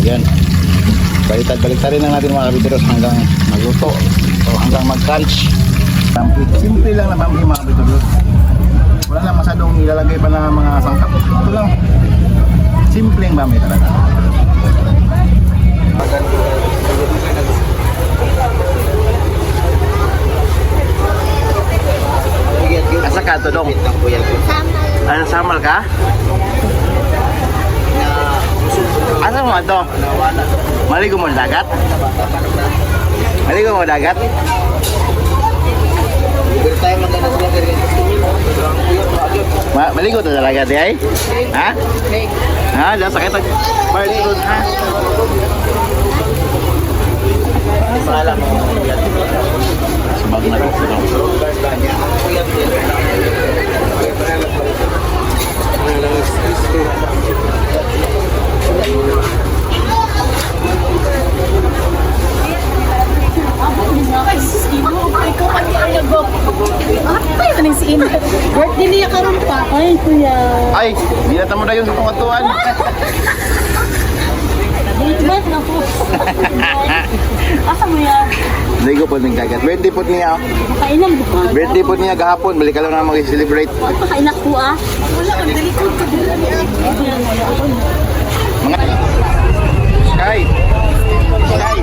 Yan. Baliktad rin lang natin mga kabituros hanggang magluto o hanggang mag-crunch. Simple lang na bambi mga kabituros. Wala lang masyadong ilalagay pa na mga sangkap. Ito lang. Simpleng bambi talaga. Asa ka ito dong? Ano, samal ka? Asa mo ito? Maligo mo dagat? Maligo mo dagat? Maligo to talaga di ay? Ha? Ha? Dahil sakit ang part road ha? Pangalan mo. Sabag na rin sila. Birthday niya karon pa. Ay, kuya. Ay, binata mo na yun sa tungatuan. Date na po. Asa mo yan? Ligo po ng dagat. Birthday po niya. Makailang buka. Birthday po niya gahapon. Balik ka lang na mag-celebrate. Makainak po ah. Wala kang dalikod ka. Mga Sky. Sky.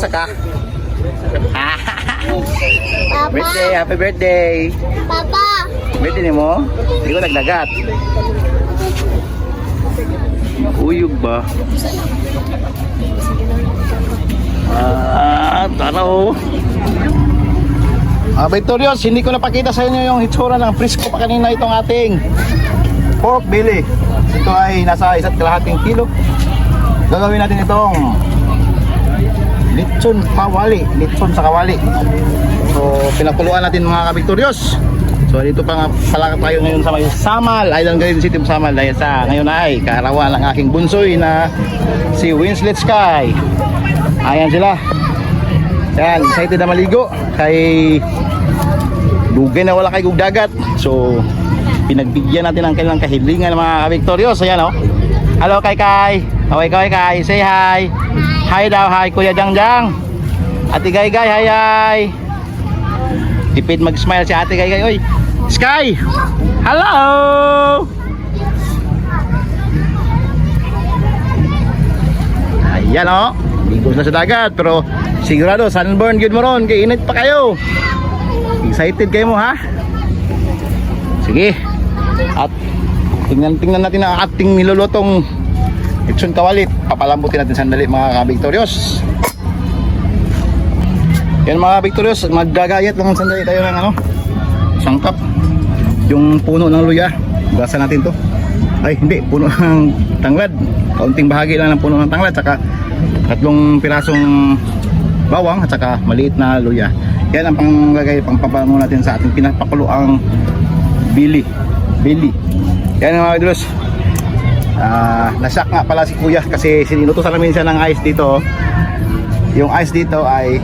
Saan ka? Birthday, happy birthday. Papa. Birthday ni mo? Hindi ko nagdagat. Uyog ba? Tanaw. Victorious, hindi ko napakita sa inyo yung hitsura ng frisco pa kanina itong ating pork belly. Ito ay nasa 1.5 kilo. Gagawin natin itong lechon kawali, lechon sa kawali. So pinakuluan natin mga ka-Victorious. So dito pa nga pala tayo ngayon sa may Samal, Island Garden City of Samal, dahil sa ngayon ay kaarawan ng aking bunsoy na si Winslet Sky. Ayan sila. Yan, excited na maligo kay dugay na wala kay gugdagat. So pinagbigyan natin ang kanilang kahilingan mga ka-Victorious. Ayan oh. Hello Kai Kai. Kaway Kai. Say hi. Hi daw, hi Kuya Jangjang. Ate Gay, hi. Tipid mag-smile si Ate Gay. Oy, Sky. Hello. Ayan o, bigos na sa dagat. Pero sigurado, sunburn yun mo ron. Kaya init pa kayo. Excited kayo mo ha? Sige. At tingnan natin ang ating nilulutong lechon kawali. Papalambutin natin sandali mga ka-Victorious. Yan mga Victorious, maggagayat lang sandali tayo ng sangkap. Yung puno ng luya, gasan natin to. Ay hindi, puno ng tanglad. Kaunting bahagi lang ng puno ng tanglad, saka 3 pirasong bawang at saka maliit na luya. Yan ang panglagay, pangpapango natin sa ating pinapakuluang bili. Yan mga Victorious. Nasyak nga pala si Kuya kasi sinutusan namin siya ng ice dito. Yung ice dito ay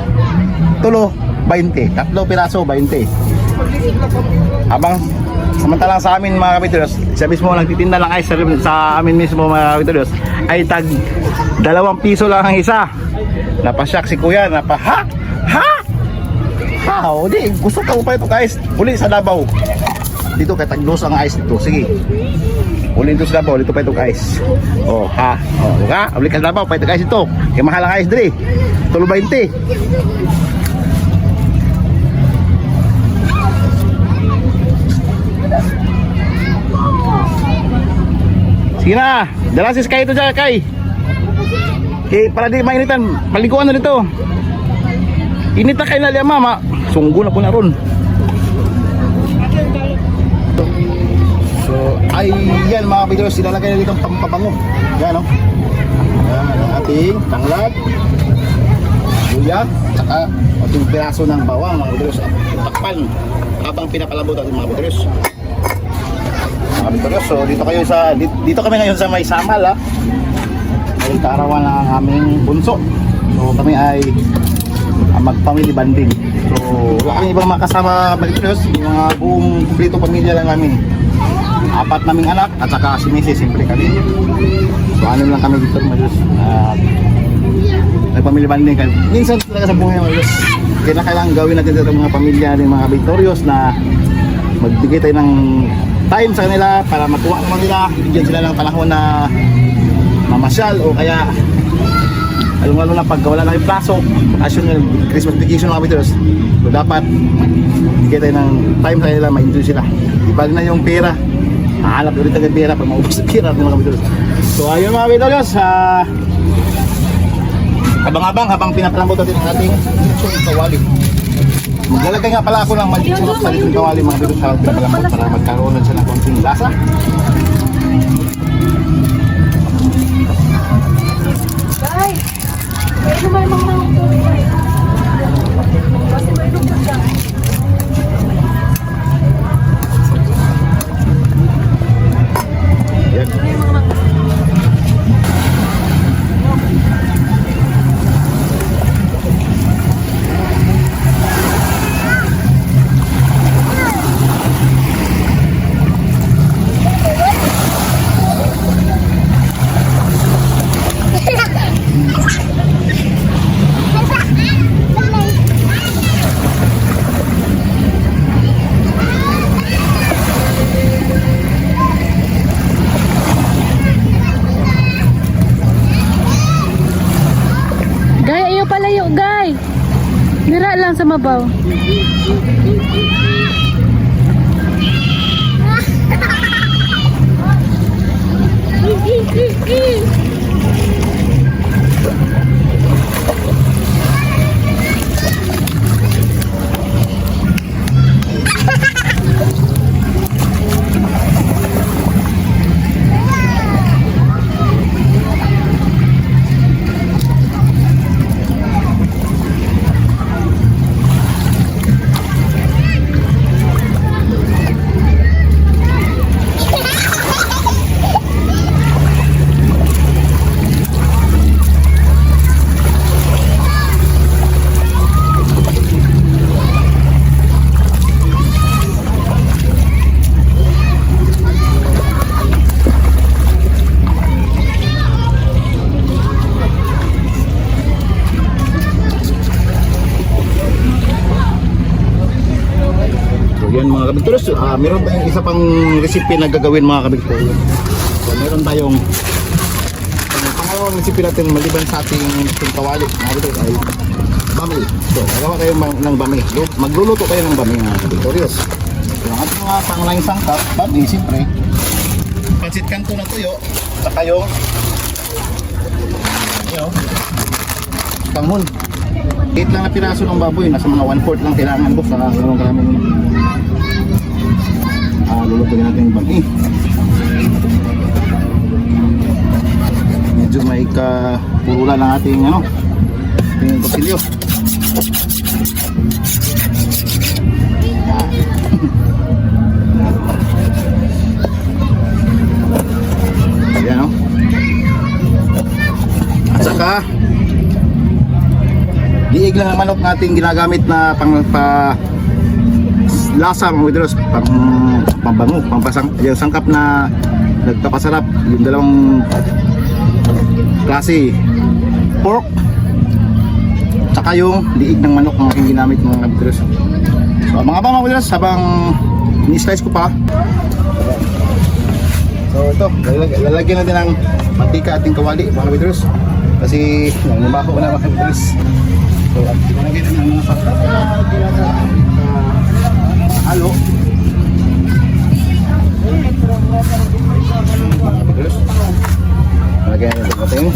tulo 20, 3 piraso 20. Habang samantalang sa amin mga Victorious, siya mismo nagtitinda ng ice sa amin mismo mga Victorious, ay tag 2 piso lang ang isa. Napasyak si Kuya, di gusto ko pa ito guys. Uli sa Davao. Dito kay tagdos ang ice dito. Sige. Uli dito sa Davao, dito pa ito guys. Uli ka sa Davao, pa ito guys ito. Kaya mahal ang ice diri. Tulo 20. Sige na, dala si Sky ito dyan, Kay. Para di mainitan, paliguan na dito. Init na kayo na liya, mama. Sunggo na po na ron. So, ayan mga Victorious, sinalagay na dito ang pampabango. Yan, no? Yan, ang ating tanglad, luya, saka ating piraso ng bawang, mga Victorious. Takpan habang pinapalabot ating mga Victorious. So dito kami ngayon sa may Samal ha. Ay kaarawan ng aming bunso. So kami ay mag-family bonding. So wala kami ibang makasama Victorious, yung mga buong kumpleto pamilya lang namin. 4 naming anak at saka si Mrs. siyempre kami. So ano lang kami dito Victorious. Nag-family bonding kami. Minsan talaga sa buhay Victorious, kailangan gawin natin sa mga pamilya ng mga Victorious na magbigay tayo ng time sa kanila para matuwa naman nila, bigyan sila ng panahon na mamasyal o kaya lalo na pag wala na yung plaso, vacation, Christmas vacation mga Victorious. So dapat bigyan tayo ng time sa kanila, ma-enjoy sila. Ibalik na yung pera, hahanap ulit agad pera pag maubos na pera ng mga Victorious. So ayun mga Victorious, habang habang pinapalambot natin ang ating lechon kawali. Maglalagay nga pala ako ng magic sarap sa lechon kawali mga Victorious sa pinapalambot para magkaroon na siya ng konting lasa. Guys, pwede may mga kasi may lumot lang. Yan. Gay, ayaw palayo, Gay. Dira lang sa mabaw. Victorious, meron tayong isa pang recipe na gagawin mga ka-Victorious. So, meron tayong pangalawang recipe natin maliban sa ating kawali mga Victorious ay bami. So, gagawa kayo ng bami. Magluluto kayo ng bami mga ka-Victorious. So, ang ating mga pangalawang sangkap, bami, siyempre, pansit kanto na tuyo, saka yung panghon. 8 lang na piraso ng baboy, nasa mga 1/4 lang kailangan boss, saka gano'ng karaming lulutuin natin yung bami. Medyo may kapurula ng ating ating kutilyo. Ayan o. At saka liig lang ang manok nating ginagamit na lasa mga Victorious, pambango, yung sangkap na nagpapasarap, yung dalawang klase pork tsaka yung liig ng manok ang aking ginamit mga Victorious. So mga Victorious, habang ni-slice ko pa, so ito, lalagyan natin ng mantika ating kawali mga Victorious, kasi lumako na mga Victorious. So lalagyan natin ng mga halo. Lagyan natin ang ating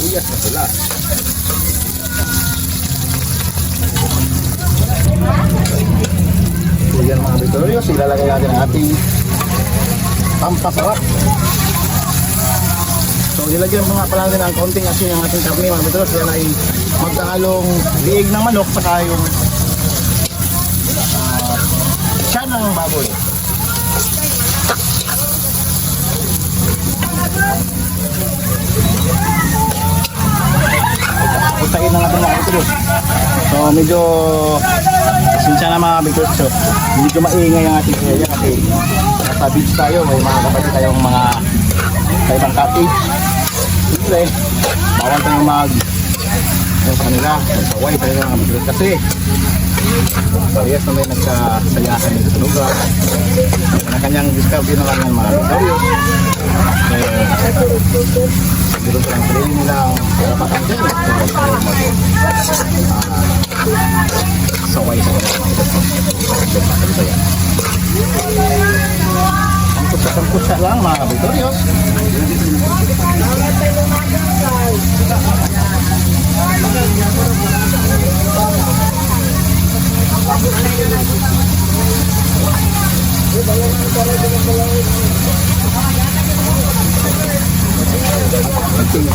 uyas na pula. So yan mga Victorious, ilalagay natin ang ating pampasarap. So nilagyan mga pala natin ang konting asin ng ating karne mga Victorious. Yan ay magkahalong liig ng manok saka yung tiyan ng baboy. Putain na natin mga Victorious. So medyo sinsya na mga Victorious. So hindi ko maingay ang ating area kasi nasa beach tayo. May mga kapatid tayong mga ibang cottage. Siyempre, bawal tayong sa kanila, magsaway tayo mga Victorious kasi parehas na may nagsasayahan dito sa lugar. Kanya-kanyang discovery na lang ng mga Victorious. Siguro ko lang sarili nilang karapatan dyan. Saway sa kanila mga Victorious. Sangkut-sangkut lang mga Victorious.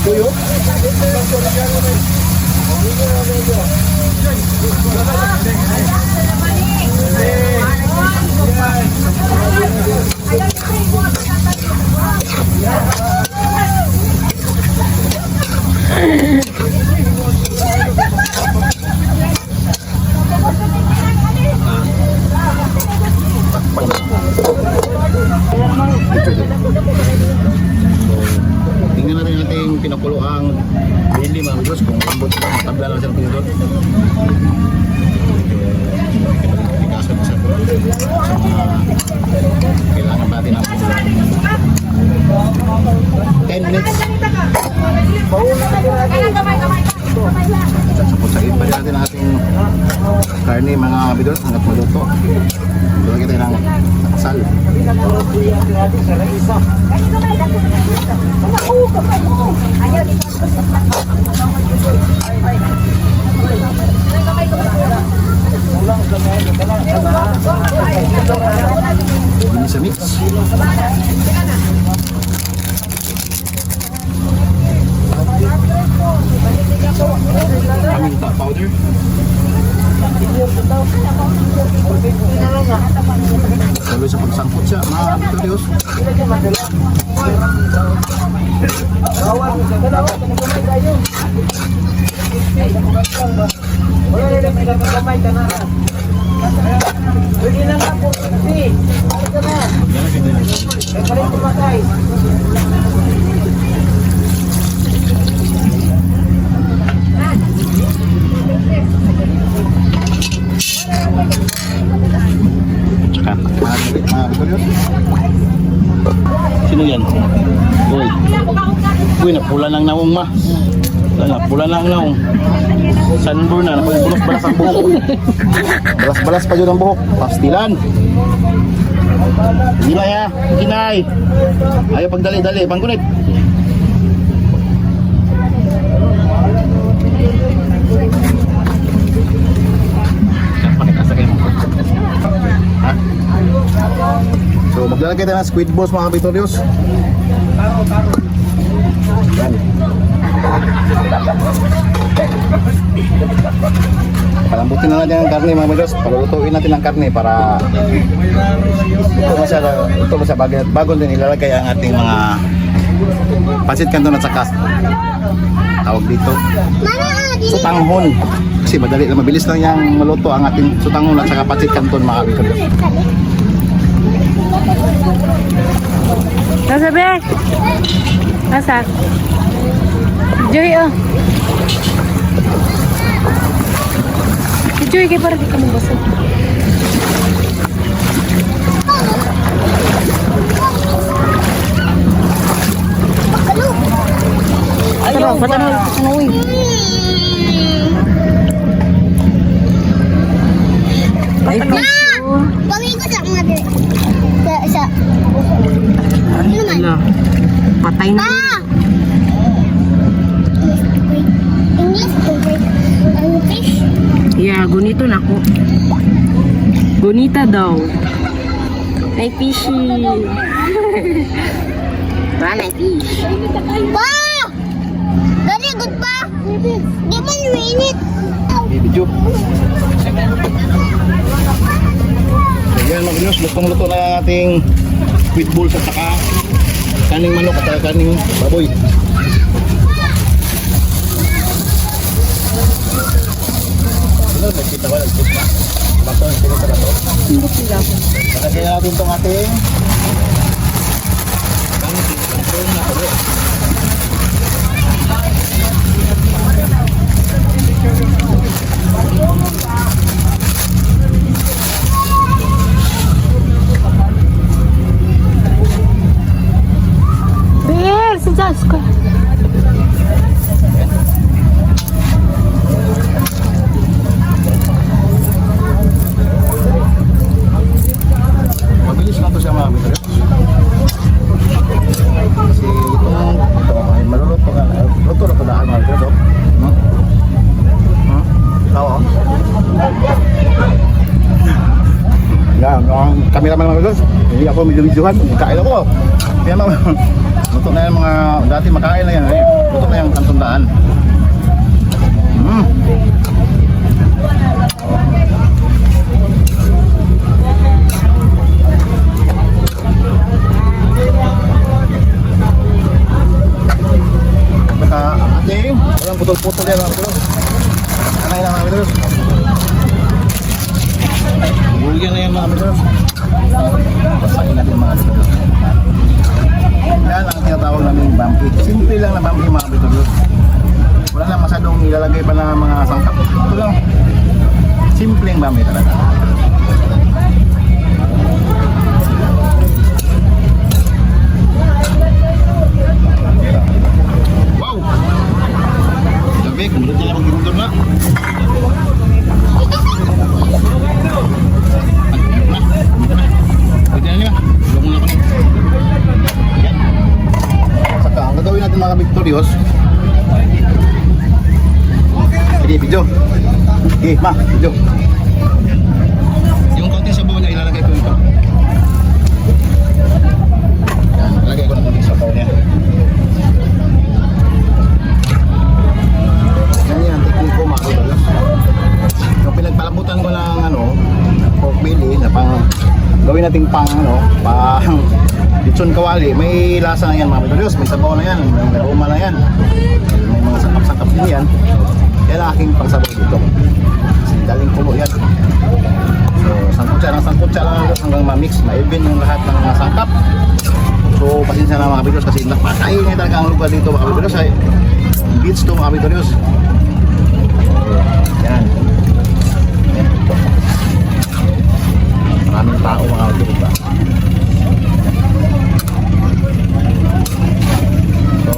Tuyo. Tingnan natin ating pinakulo ang bili mga Victorious kung ambot tabla lang siya ng pinidor. Tigasan sa kailangan natin ang 10 minutes. Sasayin pa rin natin ang ating karne mga Victorious hanggat maluto. Lagyan tayo ng asal. Ini sa mix. Paminta powder. Tuloy sa pagsangkot siya, mga Victorious. Tsaka, mga Victorious. Sino yan? Uy. Uy, napula ng naong ma. Napula ng naong. Sunburn na, bulas-balas ang buhok. Balas-balas pa yun ang buhok. Pastilan. Gila ya, kinay. Ayaw pagdali-dali, pangkunit. Ha? So maglalagay tayo ng squid balls mga Victorious. Yan. Palambutin na natin ang karne mga Victorious. Palulutuin natin ang karne para ito masya bago din ilalagay ang ating mga pansit canton at saka tawag dito sutanghon. Kasi madali lang, mabilis lang yung maluto ang ating sutanghon at saka pansit canton mga Victorious. Nasa be? Nasa? Joy, oh. Si Joy, kaya parang di ka mabasag. Ayaw, patanol. Uy. Ay, Pagay ko sa mga sa ano naman? Patay na. English fish. Yeah, gunito na ko. Gunita daw. May fishy. May fish. Wow! Very good pa. Di man minute. Video. Ayan mga Victorious, lutong-luto na ang ating squid balls at saka kaning manok at saka kaning baboy. Ano, nagkita ko, nagkita na. Bato, nagkita ka na to. Nalagyan natin itong ating kaning canton na tuloy. Bear, si Jasko. Mabilis lang to siya mga Victorious. Kasi ito ay maluluto nga. Luto na padaan mga Victorious. Oo. Yan, ang cameraman mga Victorious. Hindi ako medyo-medyohan. Kain ako. Kaya mga luto na yan mga dati makain na yan. Luto na yung kantundaan. Ating walang putol-putol yan mga Victorious. Anay lang mga Victorious. Bugyan na yan mga Victorious. Basahin natin mga Victorious. Yan ang tinatawag namin bumpy. Simple lang na bumpy mga Victorious. Wala lang masyadong ilalagay pa na mga sangkap. Ito lang. Simpleng bumpy talaga. Wow! Sabi, kumulot nila mag-gundor na. Saka, ang gagawin natin mga Victorious. Sige, video. Sige, ma, video. Yung konting sabaw niya, ilalagay ko ito. Yan, ilalagay ko na konting sabaw niya. Yan, teknik ko mga Victorious. Yung pinagpalabutan ko ng pork belly na pang gawin nating pang lechon kawali, may lasa na yan mga Victorious, may sabaw na yan, may aroma na yan, may mga sakap-sakap din yan. Yan ang aking pangsabaw dito kasi daling kulo yan. So, sangkutsa lang halos hanggang ma-mix, ma-even yung lahat ng mga sangkap. So, pasensya na mga kabitos kasi napakain niya talaga ang lugar dito mga kabitos. Ay, beach to mga kabitos. Yan. Yan ito. Maraming tao mga kabitos ba. So,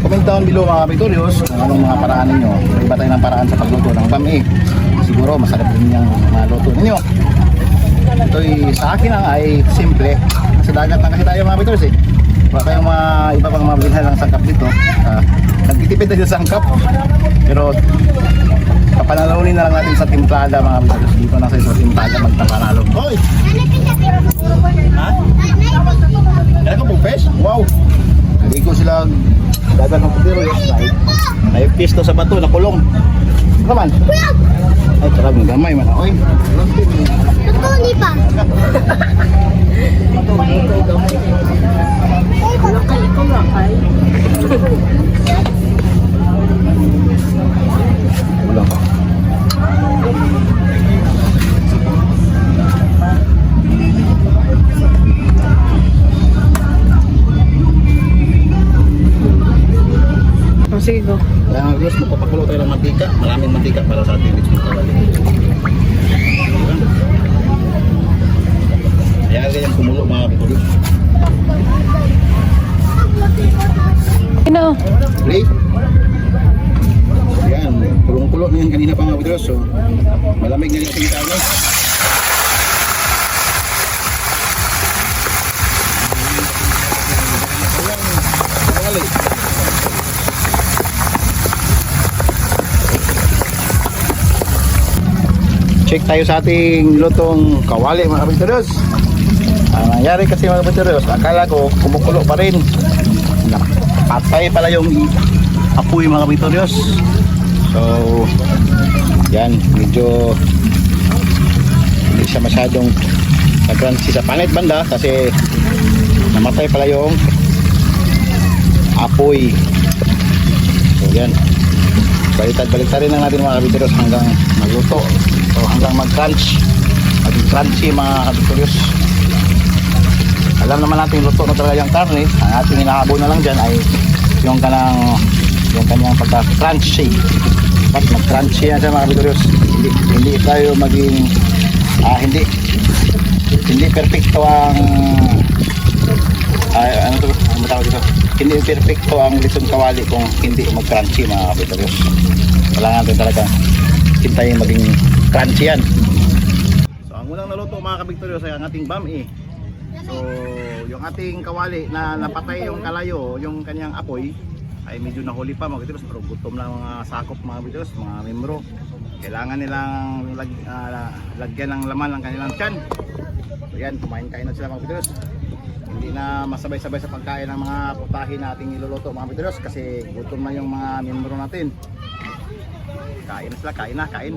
comment down below mga kabitos kung anong mga paraan ninyo. Iba tayo ng paraan sa pagluto ng bami. Siguro masarap din yung maluto ninyo. Ito'y sa akin lang ay simple. Sa dagat lang kasi tayo mga kabitos eh. Wala tayong mga iba pang mga bilhan ng sangkap dito. Nagtitipid tayo sa sangkap. Pero kapanalawin na lang natin sa timplada mga kabitos. Dito na sa timplada magtapanalo. Hoy! Ha? Kaya ka pong fish? Wow! Hindi ko sila dagat ng putiro yun. Naipis to sa bato, nakulong. Ano naman? Ay, tarag ng gamay man. Oy, Tutuli pa. ulang. Oh, sige go. Kaya nga guys, magpapakulo tayo ng mantika. Maraming mantika para sa ating beach kawali. Kaya ganyan kumulo mga kapitulog. Ano? Play. Yan, kulong-kulo na yan kanina pa mga kapitulog. So, malamig na yung ating tawag. Kawali. Check tayo sa ating lutong kawali mga kapitulog. Ang nangyari kasi mga kapitulog, akala ko kumukulo pa rin. Patay pala yung apoy mga kapitulog. So, yan, medyo hindi siya masyadong nag-crunchy sa panit banda kasi namatay pala yung apoy. So, yan. Baliktad rin lang natin mga kapitulog hanggang magluto. So, hanggang mag-crunch. Maging crunchy mga kapitulog. Alam naman natin luto na talaga yung karne. Ang ating inaabo na lang dyan ay yung kanyang pagka-crunchy. Dapat mag-crunchy yan siya mga kapitulog. Hindi tayo maging hindi perfecto ang ano tawag dito? Hindi perfecto ang lechon kawali kung hindi mag-crunchy mga kapitulog. Kailangan natin talaga hintayin maging crunchy yan. So ang unang naluto mga kapitulog ay ang ating bami. So, yung ating kawali na napatay yung kalayo, yung kanyang apoy ay medyo nahuli pa mga kapitulog. Pero gutom lang mga sakop mga kapitulog, mga membro. Kailangan nilang lagyan ng laman ng kanilang tiyan. So yan, kumain-kain na sila mga kapitulog. Hindi na masabay-sabay sa pagkain ng mga putahe na ating niluluto mga kapitulog kasi gutom na yung mga membro natin. Kain na sila, kain.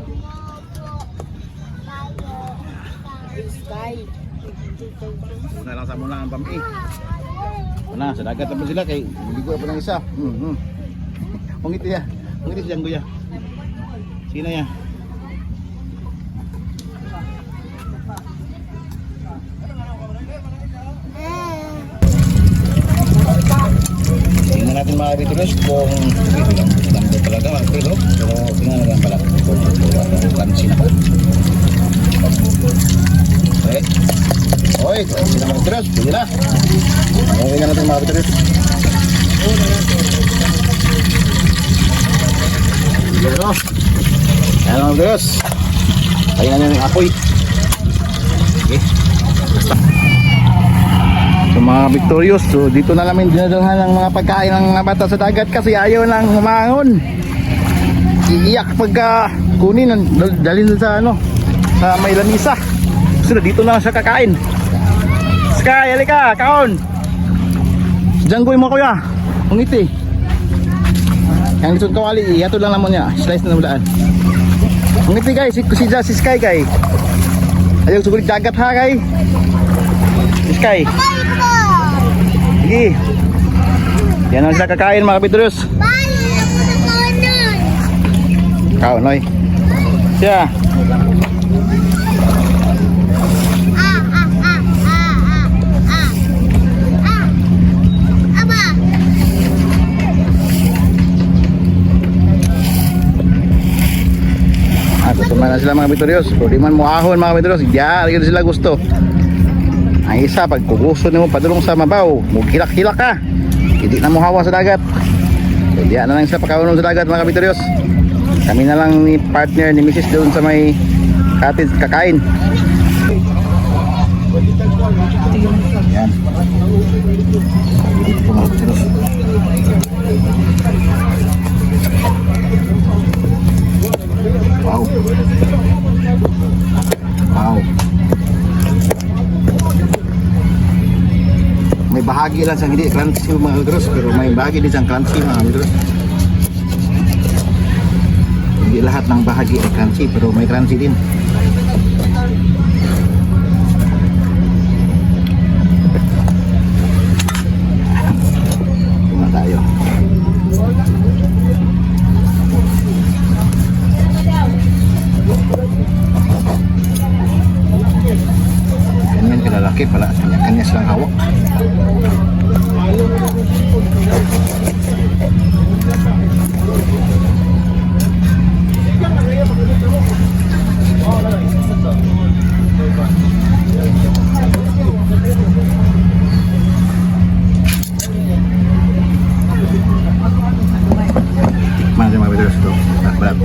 Una lang sa muna ang bami. Una, sa dagat na po sila kay ligo pa ng isa. Ungiti ya. Ungiti si Janggo ya. Sino ya? Tingnan natin mga kapitulog kung ito talaga mga kapitulog. Pero tingnan natin pala kung crunchy na pa. Okay. Oy, hindi na mga kapitulog. Pwede na. Okay na natin mga kapitulog. Pero, ayan mga kapitulog. Kaya na yung apoy. Okay. Basta. So mga Victorious, so dito na namin dinadalhan ng mga pagkain ng mga bata sa dagat kasi ayaw nang humangon. Iiyak pagka kunin, dalhin sa sa may lamisa. So dito na siya kakain. Sky, halika, kaon. Janggoy mo kuya, ungiti. Yang lisod kawali, yato lang naman niya, slice na namulaan. Ungiti guys, si Sky kay. Ayaw sugulit dagat ha kay. Sky. Sige. Yan ang sila kakain mga kapitulog. Kaon, oy. Siya. na sila mga kabituryos. Pero di man mo ahon mga kabituryos, diyan rin sila gusto. Ang isa, pag kuguso mo padulong sa mabaw, mughilak-hilak ka, hindi na mo hawa sa dagat. So diyan na lang sila pagkaunong sa dagat mga kabituryos. Kami na lang ni partner ni Mrs. doon sa may cottage kakain. Yan. Dito mga kabituryos. Wow. Wow. May bahagi lang sa hindi crunchy mga kabituryos, pero may bahagi din sa crunchy mga kabituryos. Hindi lahat ng bahagi ay crunchy, pero may crunchy din. Tingnan tayo. Ganyan kalalaki pala, kanya-kanya silang hawak. Mana sih mga kabituryos ito? Berat.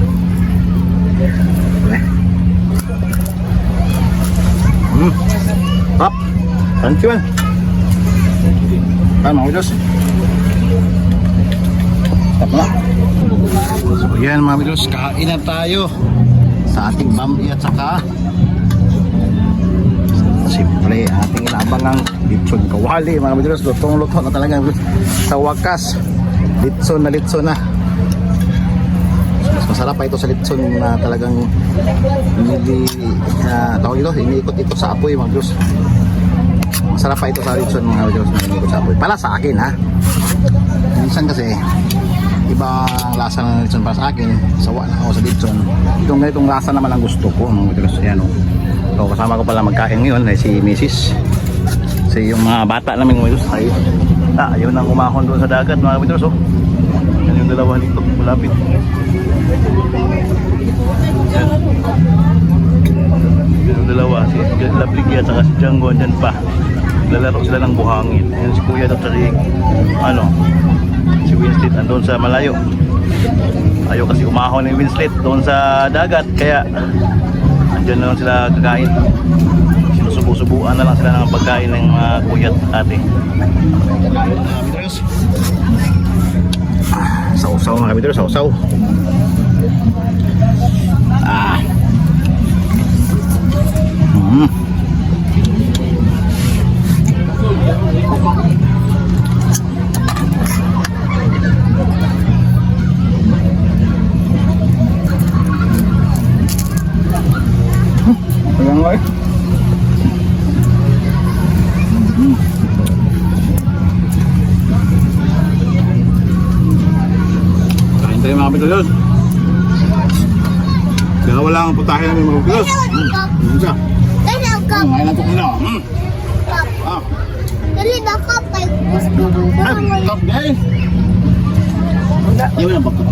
Hop. Crunchy man. Mga kabituryos. Tap na. So yan mga kabituryos, kain na tayo sa ating bambi at saka simple ating inaabangang litson kawali mga kabituryos. Lutong-luto na talaga sa wakas. Litson na. Mas masarap pa ito sa litson na talagang hindi tawag ito, iniikot-ikot sa apoy mga kabituryos. Masarap pa ito sa litson mga kabituryos na iniikot sa apoy. Para sa akin ha. Minsan kasi iba ang lasa ng litson para sa akin. Sawa na ako sa litson. Itong ganitong lasa naman ang gusto ko mga kabituryos. Ayan o. So kasama ko pala magkain ngayon ay si Mrs. Kasi yung mga bata namin mga kabituryos ay ayaw nang umahon doon sa dagat mga kabituryos oh. Yan yung dalawa dito, malapit. Yan yung dalawa, si Lapligya at saka si Django andyan pa. Lalaro sila ng buhangin. Yan si Kuya at si Winslet andun sa malayo. Ayaw kasi umahon ni Winslet doon sa dagat, kaya andyan na lang sila kakain. Sinusubo-subuan na lang sila ng pagkain ng mga kuya at ate. Sausaw mga kabituryos, sausaw. Ayan tayo mga kabituryos. Kaya wala ang putahe namin mga kabituryos. Ano siya? Dali ang cup. Ngayon lang ito kina. Cup. Dali na cup. Ay, gusto ko. Ay, cup guys. Ayaw na bagkap.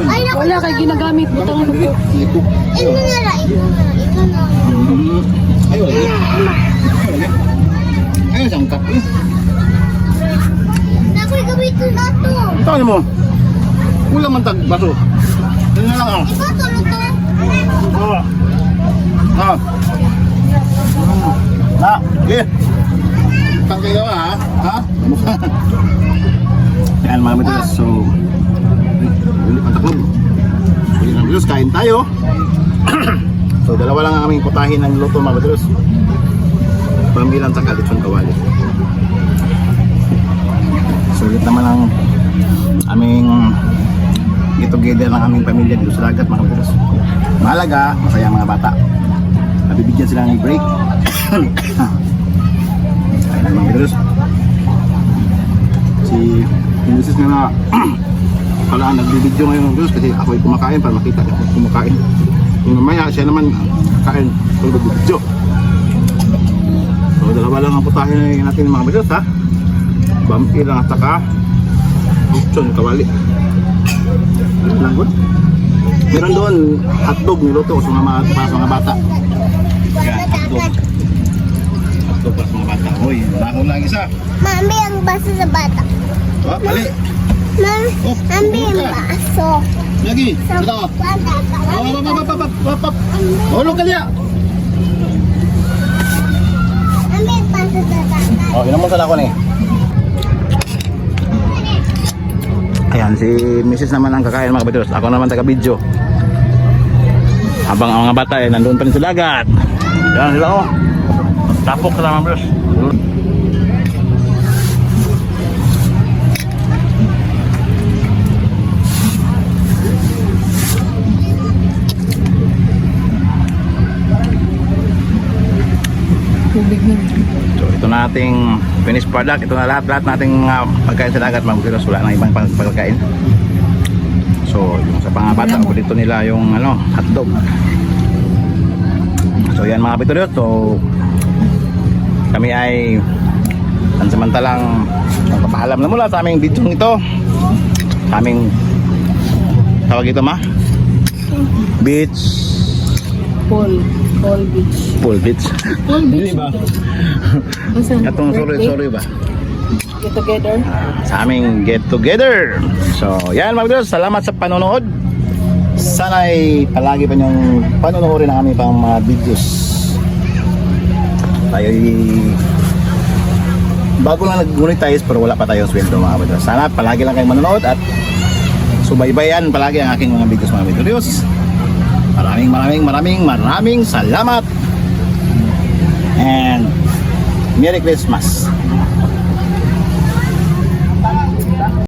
Ay, naku. Wala kay ginagamit butang ano po. Ito. Ito na lang. Ito na. Ayaw lagi. Ayaw siyang cup eh. Nakoy gamitin na ito. Ito ano mo? Wala man tag baso. Yan na lang ako. Ikaw tulog to. Okay. Tang kayo ha? Ha? Yan mga kabituryos. So, ulit ang taklog. Ulit ang kabituryos, kain tayo. So, dalawa lang ang aming putahin ng luto mga kabituryos. Pambilan sa litson kawali. Sulit naman ang aming get together ng aming pamilya dito sa dagat mga kabituryos. Mahalaga, masaya ang mga bata. Nabibigyan sila ng break. Ayun na mga kabituryos. Si Mrs. na pala nagbibideo ngayon ng kabituryos kasi ako ay kumakain para makita ako kumakain. Yung mamaya siya naman kain kung nagbibideo. So dalawa lang ang putahin natin mga kabituryos ha. Bampi lang at saka litson kawali. Lang good. Meron doon hotdog niluto sa para sa mga bata. Yan, hotdog. Hotdog para sa mga bata. Uy, nakon lang isa. Mami, ang baso sa bata. Oh, mali. Mami, ang baso. Lagi. Sa Ito. bata. Hulog ka niya. Mami, ang baso sa bata. Oh, inom mo sa lakon eh. Ayan, si Mrs. naman ang kakain mga kabitiros. Ako naman taga-video. Habang ang mga bata eh, nandun pa rin sa dagat. Yan sila oh. Tapok ka naman bros. Tubig na. So ito na ating finished product. Ito na lahat nating pagkain sa dagat mga kabitiros. Wala na ibang pagkain. So yung sa pangabata, dito nila yung hotdog. So yan mga kabitiros. So kami ay pansamantalang magpapaalam na mula sa aming video ito. Sa aming tawag ito beach. Paul Beach. Pool beach. Paul Beach. Di ba? Asan? Itong Birthday? sorry ba? Get together. Sa aming get together. So yan mga kabitiros. Salamat sa panonood. Sana ay palagi pa niyong panonoodin ang aming pang mga videos. Tayo bago lang nag-monetize pero wala pa tayong sweldo mga kabitiros. Sana palagi lang kayong manonood at subaybayan palagi ang aking mga videos mga kabitiros. Maraming salamat and Merry Christmas.